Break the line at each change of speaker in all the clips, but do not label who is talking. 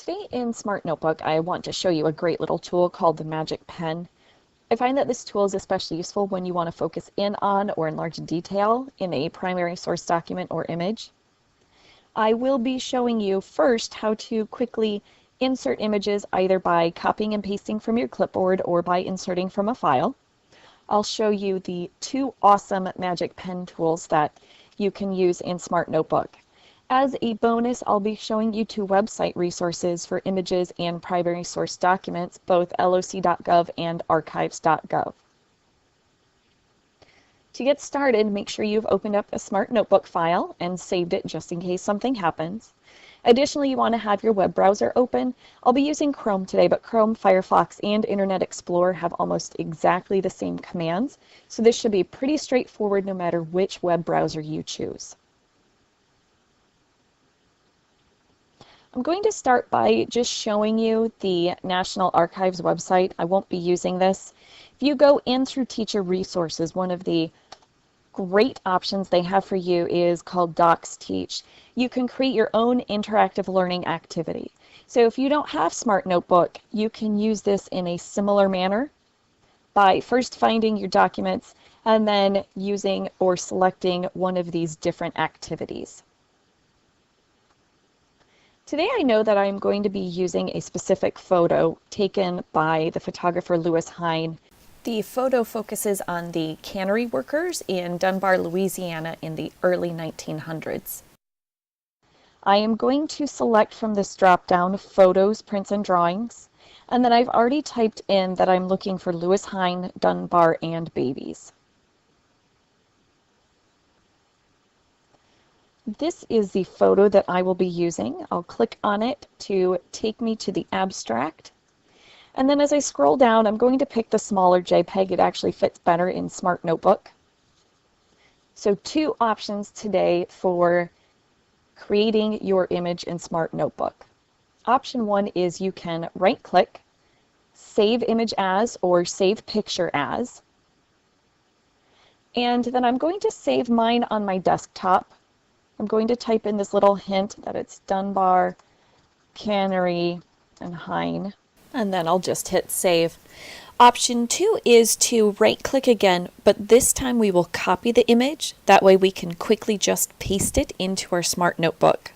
Today in SmartNotebook, I want to show you a great little tool called the Magic Pen. I find that this tool is especially useful when you want to focus in on or enlarge detail in a primary source document or image. I will be showing you first how to quickly insert images either by copying and pasting from your clipboard or by inserting from a file. I'll show you the two awesome Magic Pen tools that you can use in SmartNotebook. As a bonus, I'll be showing you two website resources for images and primary source documents, both loc.gov and archives.gov. To get started, make sure you've opened up a SmartNotebook file and saved it just in case something happens. Additionally, you want to have your web browser open. I'll be using Chrome today, but Chrome, Firefox, and Internet Explorer have almost exactly the same commands, so this should be pretty straightforward no matter which web browser you choose. I'm going to start by just showing you the National Archives website. I won't be using this. If you go in through Teacher Resources, one of the great options they have for you is called Docs Teach. You can create your own interactive learning activity. So if you don't have SmartNotebook, you can use this in a similar manner by first finding your documents and then using or selecting one of these different activities. Today I know that I'm going to be using a specific photo taken by the photographer Lewis Hine. The photo focuses on the cannery workers in Dunbar, Louisiana in the early 1900s. I am going to select from this drop-down Photos, Prints, and Drawings, and then I've already typed in that I'm looking for Lewis Hine, Dunbar, and Babies. This is the photo that I will be using. I'll click on it to take me to the abstract. And then as I scroll down, I'm going to pick the smaller JPEG. It actually fits better in SmartNotebook. So two options today for creating your image in SmartNotebook. Option one is you can right-click, Save Image As or Save Picture As. And then I'm going to save mine on my desktop. I'm going to type in this little hint that it's Dunbar, Cannery, and Hine, and then I'll just hit save. Option two is to right-click again, but this time we will copy the image. That way we can quickly just paste it into our SmartNotebook.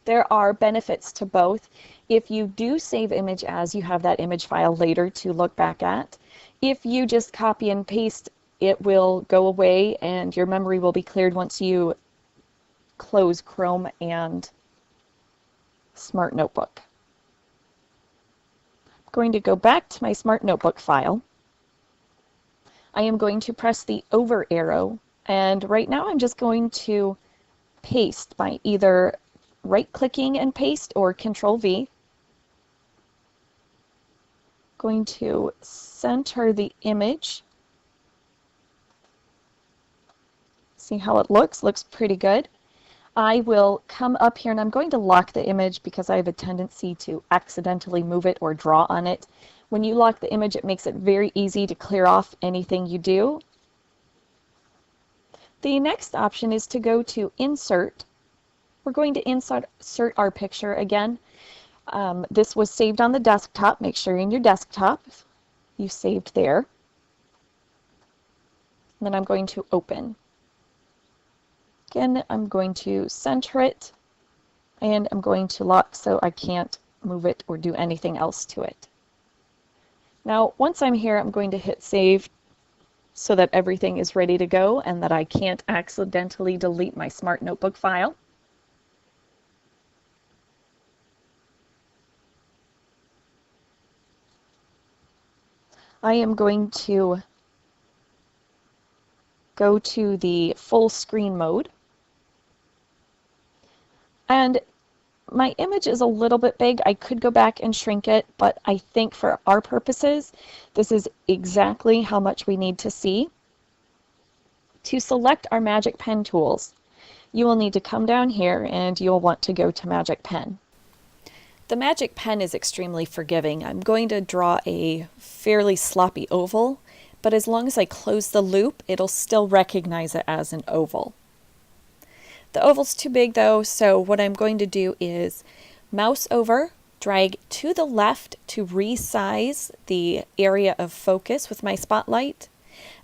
There are benefits to both. If you do save image as, you have that image file later to look back at. If you just copy and paste, it will go away and your memory will be cleared once you close Chrome and SmartNotebook. I'm going to go back to my SmartNotebook file. I am going to press the over arrow, and right now I'm just going to paste by either right-clicking and paste or Control-V. Going to center the image. See how it looks? Looks pretty good. I will come up here and I'm going to lock the image because I have a tendency to accidentally move it or draw on it. When you lock the image, it makes it very easy to clear off anything you do. The next option is to go to Insert. We're going to insert our picture again. This was saved on the desktop. Make sure you're in your desktop. You saved there. And then I'm going to open. Again, I'm going to center it, and I'm going to lock so I can't move it or do anything else to it. Now, once I'm here, I'm going to hit save so that everything is ready to go and that I can't accidentally delete my SmartNotebook file. I am going to go to the full screen mode. And my image is a little bit big. I could go back and shrink it, but I think for our purposes, this is exactly how much we need to see. To select our Magic Pen tools, you will need to come down here and you'll want to go to Magic Pen. The Magic Pen is extremely forgiving. I'm going to draw a fairly sloppy oval, but as long as I close the loop, it'll still recognize it as an oval. The oval's too big though, so what I'm going to do is mouse over, drag to the left to resize the area of focus with my spotlight,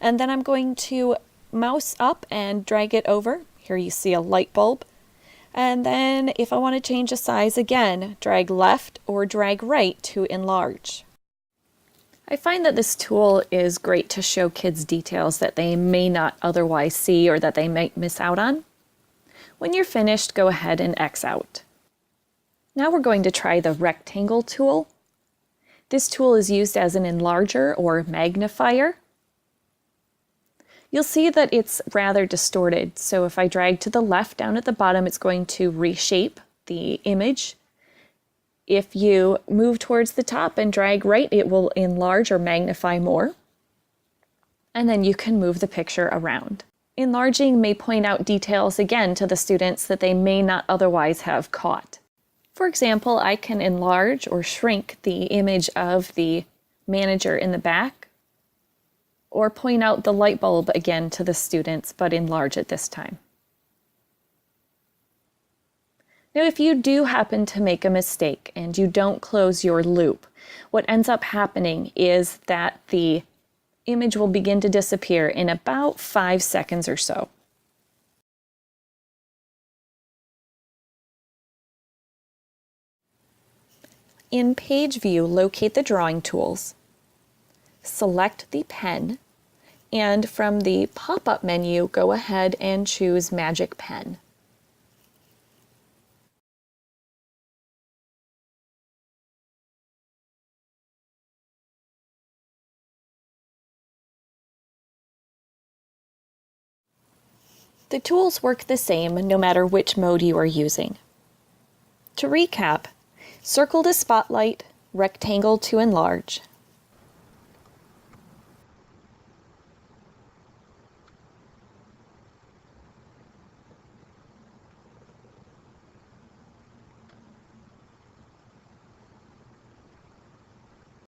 and then I'm going to mouse up and drag it over. Here you see a light bulb. And then if I want to change the size again, drag left or drag right to enlarge. I find that this tool is great to show kids details that they may not otherwise see or that they might miss out on. When you're finished, go ahead and X out. Now we're going to try the rectangle tool. This tool is used as an enlarger or magnifier. You'll see that it's rather distorted, so if I drag to the left down at the bottom, it's going to reshape the image. If you move towards the top and drag right, it will enlarge or magnify more. And then you can move the picture around. Enlarging may point out details again to the students that they may not otherwise have caught. For example, I can enlarge or shrink the image of the manager in the back, or point out the light bulb again to the students, but enlarge it this time. Now, if you do happen to make a mistake and you don't close your loop, what ends up happening is that the image will begin to disappear in about 5 seconds or so. In Page View, locate the drawing tools, select the pen, and from the pop-up menu, go ahead and choose Magic Pen. The tools work the same no matter which mode you are using. To recap, circle to spotlight, rectangle to enlarge,